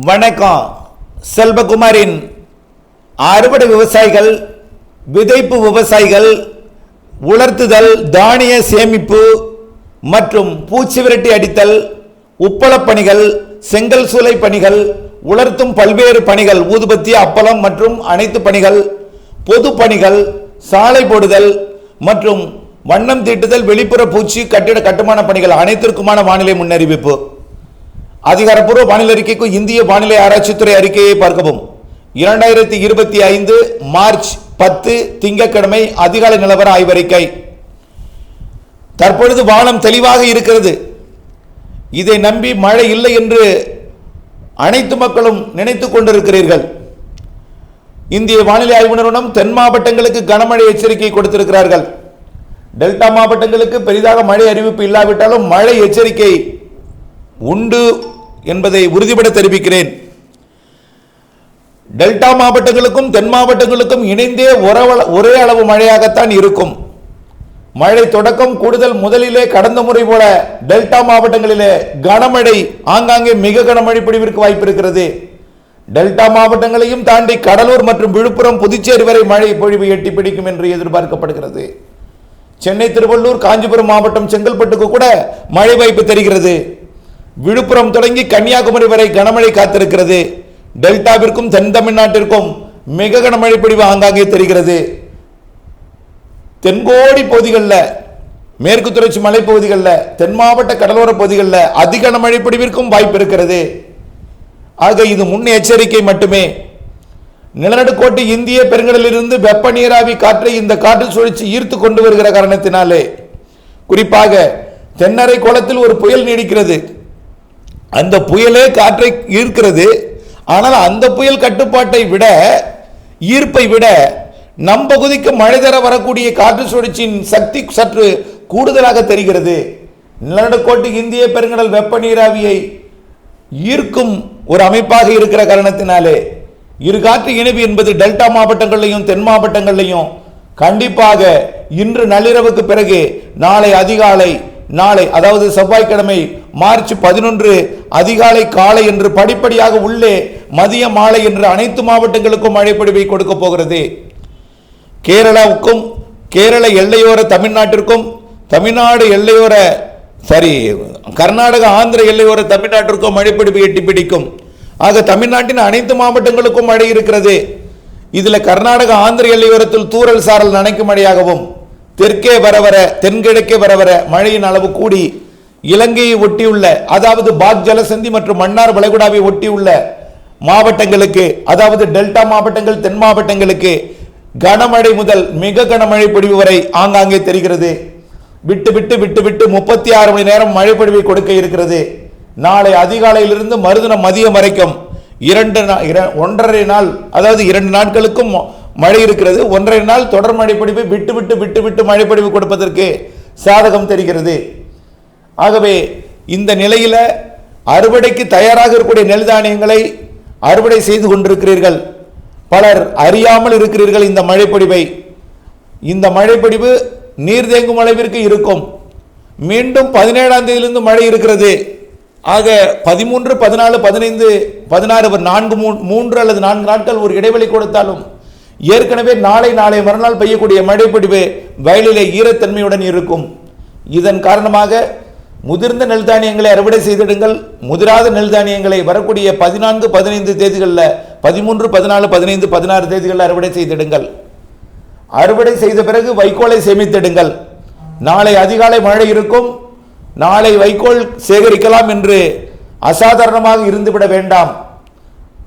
வணக்கம். செல்வகுமாரின் அறுவடை விவசாயிகள், விதைப்பு விவசாயிகள், உலர்த்துதல், தானிய சேமிப்பு மற்றும் பூச்சி விரட்டி அடித்தல், உப்பளப் பணிகள், செங்கல் சூளை பணிகள், உலர்த்தும் பல்வேறு பணிகள், ஊதுபத்தி, அப்பளம் மற்றும் அனைத்து பணிகள், பொது பணிகள், சாலை போடுதல் மற்றும் வண்ணம் தீட்டுதல், வெளிப்புற பூச்சி கட்டிட கட்டுமான பணிகள் அனைத்திற்குமான வானிலை முன்னறிவிப்பு. அதிகாரப்பூர்வ வானிலை அறிக்கைக்கு இந்திய வானிலை ஆராய்ச்சித்துறை அறிக்கையை பார்க்கவும். 2025 மார்ச் 10 திங்கட்கிழமை அதிகாலை நிலவர ஆய்வறிக்கை. தற்பொழுது வானம் தெளிவாக இருக்கிறது. இதை நம்பி மழை இல்லை என்று அனைத்து மக்களும் நினைத்துக் கொண்டிருக்கிறீர்கள். இந்திய வானிலை ஆய்வு நிறுவனம் தென் மாவட்டங்களுக்கு கனமழை எச்சரிக்கை கொடுத்திருக்கிறார்கள். டெல்டா மாவட்டங்களுக்கு பெரிதாக மழை அறிவிப்பு இல்லாவிட்டாலும் மழை எச்சரிக்கை உண்டு என்பதை உறுதிபட தெரிவிக்கிறேன். டெல்டா மாவட்டங்களுக்கும் தென் மாவட்டங்களுக்கும் இணைந்தே ஒரே அளவு மழையாகத்தான் இருக்கும். மழை தொடக்கம் கூடுதல் முதலிலே கடந்த முறை போல டெல்டா மாவட்டங்களிலே கனமழை, ஆங்காங்கே மிக கனமழை பொழிவிற்கு வாய்ப்பு இருக்கிறது. டெல்டா மாவட்டங்களையும் தாண்டி கடலூர் மற்றும் விழுப்புரம், புதுச்சேரி வரை மழை பொழிவு எட்டி பிடிக்கும் என்று எதிர்பார்க்கப்படுகிறது. சென்னை, திருவள்ளூர், காஞ்சிபுரம் மாவட்டம், செங்கல்பட்டுக்கு கூட மழை வாய்ப்பு தெரிகிறது. விழுப்புரம் தொடங்கி கன்னியாகுமரி வரை கனமழை காத்திருக்கிறது. டெல்டாவிற்கும் தென் தமிழ்நாட்டிற்கும் மிக கனமழை பொழிவு ஆங்காங்கே தெரிகிறது. தென்கோடி பகுதிகளில், மேற்கு தொடர்ச்சி மலைப்பகுதிகளில், தென் மாவட்ட கடலோர பகுதிகளில் அதிக மழை பொழிவிற்கும் வாய்ப்பு இருக்கிறது. ஆக இது முன் எச்சரிக்கை மட்டுமே. நிலநடுக்கோட்டு இந்திய பெருங்கடலிலிருந்து வெப்ப நீராவி காற்றை இந்த காற்று சுழற்சி ஈர்த்து கொண்டு வருகிற காரணத்தினாலே, குறிப்பாக தென்னரை கோலத்தில் ஒரு புயல் நீடிக்கிறது. அந்த புயலே காற்றை ஈர்க்கிறது. ஆனால் அந்த புயல் கட்டுப்பாட்டை விட, ஈர்ப்பை விட நம் பகுதிக்கு மழை தர வரக்கூடிய காற்று சுழற்சியின் சக்தி சற்று கூடுதலாக தெரிகிறது. நிலநடுக்கோட்டு இந்திய பெருங்கடல் வெப்ப நீராவியை ஈர்க்கும் ஒரு அமைப்பாக இருக்கிற காரணத்தினாலே இரு காற்று இணைவு என்பது டெல்டா மாவட்டங்களையும் தென் மாவட்டங்களையும் கண்டிப்பாக இன்று நள்ளிரவுக்கு பிறகு நாளை அதிகாலை, நாளை அதாவது செவ்வாய்க்கிழமை மார்ச் 11 அதிகாலை, காலை என்று படிப்படியாக உள்ளே மதிய, மாலை என்று அனைத்து மாவட்டங்களுக்கும் மழை பொழிவை கொடுக்க போகிறது. கேரளாவுக்கும், கேரள எல்லையோர தமிழ்நாட்டிற்கும், தமிழ்நாடு எல்லையோர கர்நாடக, ஆந்திர எல்லையோர தமிழ்நாட்டிற்கும் மழை பொழிவு எட்டி பிடிக்கும். ஆக தமிழ்நாட்டின் அனைத்து மாவட்டங்களுக்கும் மழை இருக்கிறது. இதில் கர்நாடக, ஆந்திர எல்லையோரத்தில் தூறல் சாரல் நனைக்கும் மழையாகவும், தெற்கே வரவர, தென்கிழக்கே வரவர மழையின் அளவு கூடி இலங்கையை ஒட்டியுள்ள, அதாவது பாக் ஜலசந்தி மற்றும் மன்னார் வளைகுடாவை ஒட்டியுள்ள மாவட்டங்களுக்கு, அதாவது டெல்டா மாவட்டங்கள், தென் மாவட்டங்களுக்கு கனமழை முதல் மிக கனமழை பொழிவு வரை ஆங்காங்கே தெரிகிறது. விட்டு விட்டு விட்டு விட்டு 36 மணி நேரம் மழை பொழிவை கொடுக்க இருக்கிறது. நாளை அதிகாலையிலிருந்து மறுதினம் மதியம் வரைக்கும் 1.5 நாள், அதாவது 2 நாட்களுக்கும் மழை இருக்கிறது. 1.5 நாள் தொடர் மழை பொழிவு விட்டு விட்டு விட்டு விட்டு மழை பொழிவு கொடுப்பதற்கு சாதகம் தெரிகிறது. ஆகவே இந்த நிலையில் அறுவடைக்கு தயாராக இருக்கக்கூடிய நெல் தானியங்களை அறுவடை செய்து கொண்டிருக்கிறீர்கள். பலர் அறியாமல் இருக்கிறீர்கள் இந்த மழைப்பொழிவை. இந்த மழைப்பொழிவு நீர் தேங்கும் அளவிற்கு இருக்கும். மீண்டும் 17ஆம் தேதியிலிருந்து மழை இருக்கிறது. ஆக 13, 14, 15, 16 3 அல்லது 4 நாட்கள் ஒரு இடைவெளி கொடுத்தாலும் ஏற்கனவே நாளை மறுநாள் பெய்யக்கூடிய மழைப்பொழிவு வயலிலே ஈரத்தன்மையுடன் இருக்கும். இதன் காரணமாக முதிர்ந்த நெல் தானியங்களை அறுவடை செய்திடுங்கள். முதிராத நெல் தானியங்களை வரக்கூடிய 14, 15 தேதிகளில், 13, 14, 15, 16 தேதிகளில் அறுவடை செய்திடுங்கள். அறுவடை செய்த பிறகு வைக்கோலை சேமித்திடுங்கள். நாளை அதிகாலை மழை இருக்கும். நாளை வைக்கோல் சேகரிக்கலாம் என்று அசாதாரணமாக இருந்துவிட வேண்டாம்.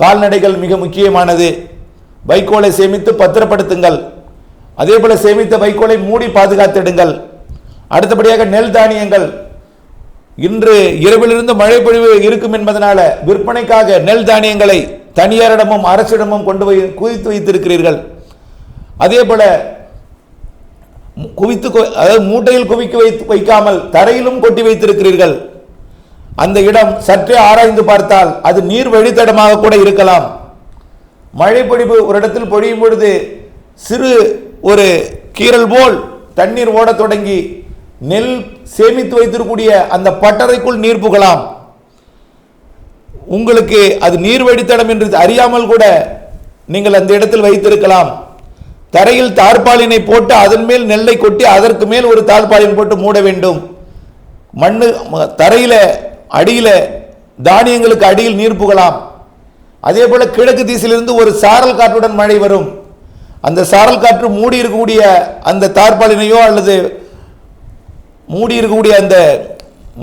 கால்நடைகள் மிக முக்கியமானது. வைக்கோலை சேமித்து பத்திரப்படுத்துங்கள். அதே போல சேமித்த வைக்கோலை மூடி பாதுகாத்திடுங்கள். அடுத்தபடியாக நெல் தானியங்கள், இன்று இரவிலிருந்து மழை பொழிவு இருக்கும் என்பதனால விற்பனைக்காக நெல் தானியங்களை தனியாரிடமும் அரசிடமும் கொண்டு போய் குவித்து வைத்திருக்கிறீர்கள். அதே போல அதாவது மூட்டையில் குவிக்க வைக்காமல் தரையிலும் கொட்டி வைத்திருக்கிறீர்கள். அந்த இடம் சற்றே ஆராய்ந்து பார்த்தால் அது நீர் வழித்தடமாக கூட இருக்கலாம். மழை பொழிவு ஒரு இடத்தில் பொழியும் பொழுது சிறு ஒரு கீரல் போல் தண்ணீர் ஓட தொடங்கி நெல் சேமித்து வைத்திருக்கக்கூடிய அந்த பட்டறைக்குள் நீர் புகலாம். உங்களுக்கு அது நீர் வழித்தடம் என்று அறியாமல் கூட நீங்கள் அந்த இடத்தில் வைத்திருக்கலாம். தரையில் தார்பாலினை போட்டு அதன் மேல் நெல்லை கொட்டி அதற்கு மேல் ஒரு தார்பாலின் போட்டு மூட வேண்டும். மண்ணு தரையில அடியில தானியங்களுக்கு அடியில் நீர் புகலாம். அதே போல கிழக்கு திசையிலிருந்து ஒரு சாரல் காற்றுடன் மழை வரும். அந்த சாரல் காற்று மூடி இருக்கக்கூடிய அந்த தார்பாலினையோ அல்லது மூடி இருக்கக்கூடிய அந்த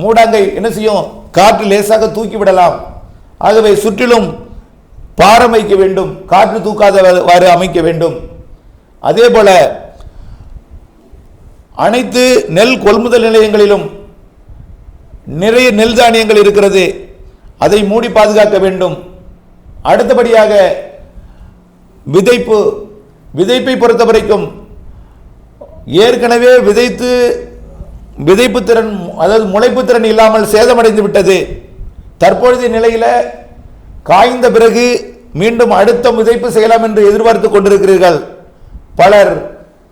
மூடாங்கை என்ன செய்யும், காற்று லேசாக தூக்கி விடலாம். ஆகவே சுற்றிலும் பாரம் வைக்க வேண்டும், காற்று தூக்காதவாறு அமைக்க வேண்டும். அதே போல அனைத்து நெல் கொள்முதல் நிலையங்களிலும் நிறைய நெல் தானியங்கள் இருக்கிறது, அதை மூடி பாதுகாக்க வேண்டும். அடுத்தபடியாக விதைப்பை பொறுத்த வரைக்கும் ஏற்கனவே விதைப்பு திறன் அதாவது முளைப்பு திறன் இல்லாமல் சேதமடைந்து விட்டது. தற்பொழுதைய நிலையில் காய்ந்த பிறகு மீண்டும் அடுத்த விதைப்பு செய்யலாம் என்று எதிர்பார்த்து கொண்டிருக்கிறீர்கள். பலர்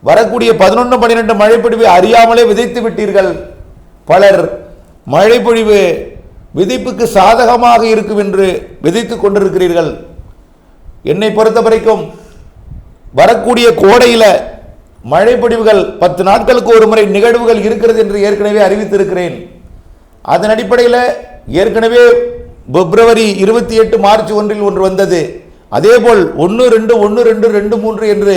வரக்கூடிய 11-12 மழைப்பொழிவு அறியாமலே விதைத்து விட்டீர்கள். பலர் மழைப்பொழிவு விதைப்புக்கு சாதகமாக இருக்கும் என்று விதைத்துக் கொண்டிருக்கிறீர்கள். என்னை பொறுத்த வரைக்கும் வரக்கூடிய கோடையில் மழைப்பொழிவுகள் 10 நாட்களுக்கு ஒரு முறை நிகழ்வுகள் இருக்கிறது என்று ஏற்கனவே அறிவித்திருக்கிறேன். அதன் அடிப்படையில் ஏற்கனவே பிப்ரவரி 28 மார்ச் 1 ஒன்று வந்தது. அதேபோல் 1-2 1-2 2-3 என்று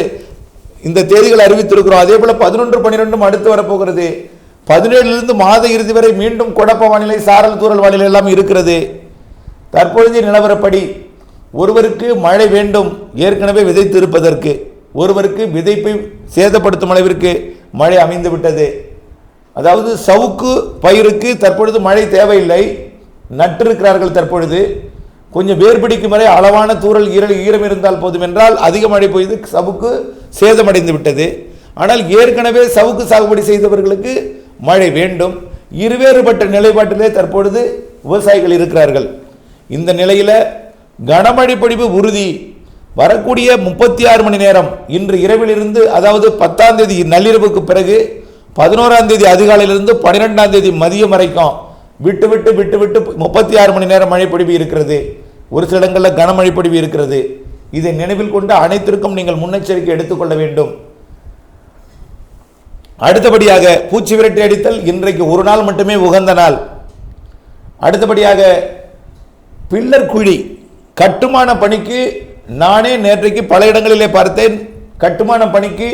இந்த தேதிகள் அறிவித்திருக்கிறோம். அதே போல 11-12 அடுத்து வரப்போகிறது. 17 மாத இறுதி வரை மீண்டும் குழப்ப வானிலை, சாரல் தூறல் வானிலை எல்லாம் இருக்கிறது. தற்பொழுதைய நிலவரப்படி ஒருவருக்கு மழை வேண்டும் ஏற்கனவே விதைத்து இருப்பதற்கு, ஒருவருக்கு விதைப்பை சேதப்படுத்தும் அளவிற்கு மழை அமைந்து விட்டது. அதாவது சவுக்கு பயிருக்கு தற்பொழுது மழை தேவையில்லை, நட்டிருக்கிறார்கள். தற்பொழுது கொஞ்சம் வேர்பிடிக்கும் வரை அளவான தூறல் ஈரம் இருந்தால் போதும் என்றால் அதிக மழை பெய்து சவுக்கு சேதமடைந்து விட்டது. ஆனால் ஏற்கனவே சவுக்கு சாகுபடி செய்தவர்களுக்கு மழை வேண்டும். இருவேறுபட்ட நிலைப்பாட்டிலே தற்பொழுது விவசாயிகள் இருக்கிறார்கள். இந்த நிலையில் கனமழை பொழிவு உறுதி. வரக்கூடிய 36 மணி நேரம் இன்று இரவிலிருந்து, அதாவது 10ஆம் தேதி நள்ளிரவுக்கு பிறகு 11ஆம் தேதி அதிகாலையிலிருந்து 12ஆம் தேதி மதியம் வரைக்கும் விட்டு விட்டு 36 மணி நேரம் மழை பொழிவு இருக்கிறது. ஒரு சில இடங்களில் கனமழை பொழிவு இருக்கிறது. இதை நினைவில் கொண்டு அனைத்திற்கும் நீங்கள் முன்னெச்சரிக்கை எடுத்துக்கொள்ள வேண்டும். அடுத்தபடியாக பூச்சி விரட்டி அடித்தல் இன்றைக்கு ஒரு நாள் மட்டுமே உகந்த நாள். அடுத்தபடியாக பில்லர் குழி கட்டுமான பணிக்கு நானே நேற்றைக்கு பல இடங்களிலே பார்த்தேன். கட்டுமான பணிக்கு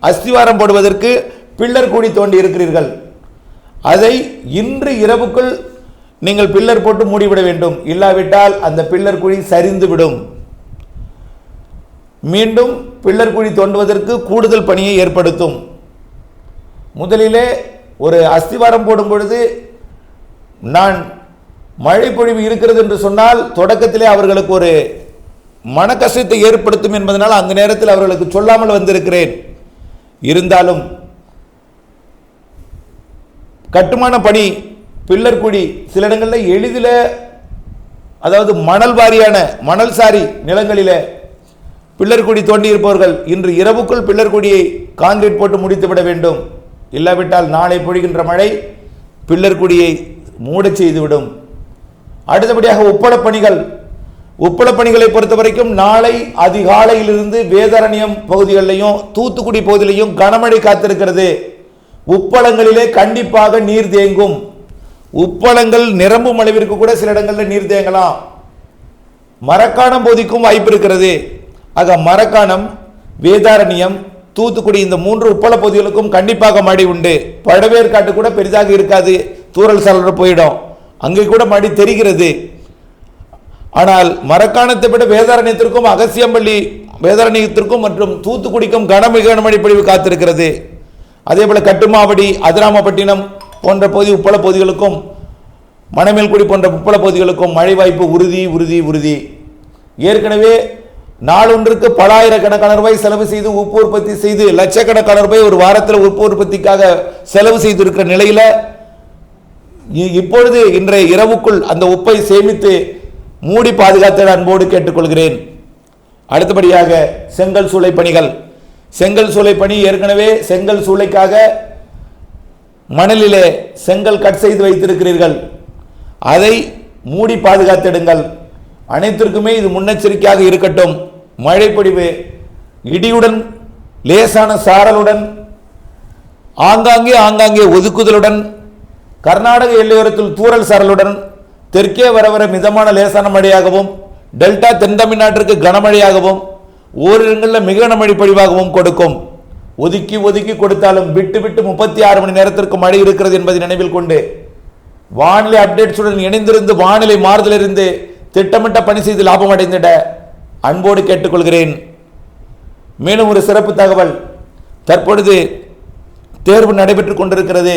அஸ்திவாரம் போடுவதற்கு பில்லர் குழி தோண்டி இருக்கிறீர்கள். அதை இன்று இரவுக்குள் நீங்கள் பில்லர் போட்டு மூடிவிட வேண்டும். இல்லாவிட்டால் அந்த பில்லர் குழி சரிந்து விடும். மீண்டும் பில்லர் குழி தோண்டுவதற்கு கூடுதல் பணியை ஏற்படுத்தும். முதலிலே ஒரு அஸ்திவாரம் போடும் பொழுது நான் மழை பொழிவு இருக்கிறது என்று சொன்னால் தொடக்கத்திலே அவர்களுக்கு ஒரு மன கஷ்டத்தை ஏற்படுத்தும் என்பதனால் அந்த நேரத்தில் அவர்களுக்கு சொல்லாமல் வந்திருக்கிறேன். இருந்தாலும் கட்டுமான பணி பில்லர் குழி சில இடங்களில் எளிதில், அதாவது மணல் வாரியான மணல் சாரி நிலங்களில் பில்லர் குழி தோண்டி இருப்பவர்கள் இன்று இரவுக்குள் பில்லர் குழியை கான்கிரீட் போட்டு முடித்துவிட வேண்டும். இல்லாவிட்டால் நாளை பொழிகின்ற மழை பில்லர் குழியை மூடச் செய்துவிடும். அடுத்தபடியாக உப்பள பணிகளை பொறுத்த வரைக்கும் நாளை அதிகாலையிலிருந்து வேதாரண்யம் பகுதிகளிலையும் தூத்துக்குடி பகுதியிலையும் கனமழை காத்திருக்கிறது. உப்பளங்களிலே கண்டிப்பாக நீர் தேங்கும். உப்பளங்கள் நிரம்பும் அளவிற்கு கூட சில இடங்களில் நீர் தேங்கலாம். மரக்காணம் பகுதிக்கும் வாய்ப்பு இருக்கிறது. ஆக மரக்காணம், வேதாரண்யம், தூத்துக்குடி இந்த 3 உப்பள பகுதிகளுக்கும் கண்டிப்பாக மழை உண்டு. பழவேற்காட்டு கூட பெரிதாக இருக்காது, தூறல் சாரல் போயிடும். அங்கே கூட மழை தெரிகிறது. ஆனால் மரக்காணத்தை விட வேதாரண்யத்திற்கும் அகசியம்பள்ளி வேதாரண்யத்திற்கும் மற்றும் தூத்துக்குடிக்கும் கனமழை பொழிவு காத்திருக்கிறது. அதே போல கட்டுமாவடி, அதிராமப்பட்டினம் போன்ற பகுதி உப்பள பகுதிகளுக்கும் மணமேல்குடி போன்ற உப்பள பகுதிகளுக்கும் மழை வாய்ப்பு உறுதி உறுதி உறுதி. ஏற்கனவே நாளொன்றுக்கு பல ஆயிரக்கணக்கான ரூபாய் செலவு செய்து உப்பு உற்பத்தி செய்து லட்சக்கணக்கான ரூபாய் ஒரு வாரத்தில் உப்பு உற்பத்திக்காக செலவு செய்திருக்கிற நிலையில் இப்பொழுது இன்றைய இரவுக்குள் அந்த உப்பை சேமித்து மூடி பாதுகாத்து அன்போடு கேட்டுக்கொள்கிறேன். அடுத்தபடியாக செங்கல் சூளை பணிகள். செங்கல் சூளை பணி ஏற்கனவே செங்கல் சூளைக்காக மணலிலே செங்கல் கட் செய்து வைத்திருக்கிறீர்கள். அதை மூடி பாதுகாத்திடுங்கள். அனைத்திற்குமே இது முன்னெச்சரிக்கையாக இருக்கட்டும். மழைப்பொழிவு இடியுடன் லேசான சாரலுடன் ஆங்காங்கே ஒதுக்குதலுடன் கர்நாடக எல்லையோரத்தில் தூறல் சாரலுடன் தெற்கே வர மிதமான லேசான மழையாகவும் டெல்டா தென் தமிழ்நாட்டிற்கு கனமழையாகவும் ஓரிடங்களில் மிக கனமழை பொழிவாகவும் கொடுக்கும். ஒதுக்கி கொடுத்தாலும் விட்டு 36 மணி நேரத்திற்கு மழை இருக்கிறது என்பதை நினைவில் கொண்டு வானிலை அப்டேட்ஸுடன் இணைந்திருந்து வானிலை மாறுதலிருந்து திட்டமிட்ட பணி செய்து லாபம் அடைந்திட அன்போடு கேட்டுக்கொள்கிறேன். மேலும் ஒரு சிறப்பு தகவல், தற்பொழுது தேர்வு நடைபெற்றுக் கொண்டிருக்கிறது.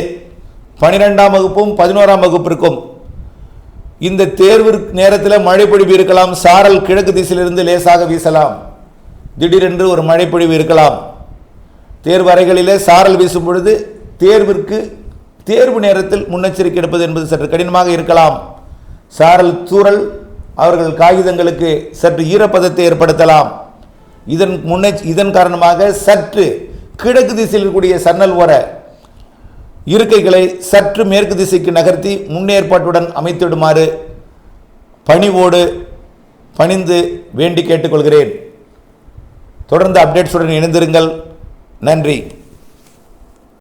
12ஆம் வகுப்பும் 11ஆம் வகுப்பிற்கும் இந்த தேர்வு நேரத்தில் மழை பொழிவு இருக்கலாம். சாரல் கிழக்கு திசையிலிருந்து லேசாக வீசலாம். திடீரென்று ஒரு மழை பொழிவு இருக்கலாம். தேர்வு அறைகளிலே சாரல் வீசும் பொழுது தேர்வு நேரத்தில் முன்னெச்சரிக்கை எடுப்பது என்பது சற்று கடினமாக இருக்கலாம். சாரல் தூறல் அவர்கள் காகிதங்களுக்கு சற்று ஈரப்பதத்தை ஏற்படுத்தலாம். இதன் காரணமாக சற்று கிழக்கு திசையில் இருக்கக்கூடிய சன்னல் ஓர இருக்கைகளை சற்று மேற்கு திசைக்கு நகர்த்தி முன்னேற்பாட்டுடன் அமைத்திடுமாறு பணிவோடு பணிந்து வேண்டி கேட்டுக்கொள்கிறேன். தொடர்ந்து அப்டேட்ஸுடன் இணைந்திருங்கள். நன்றி.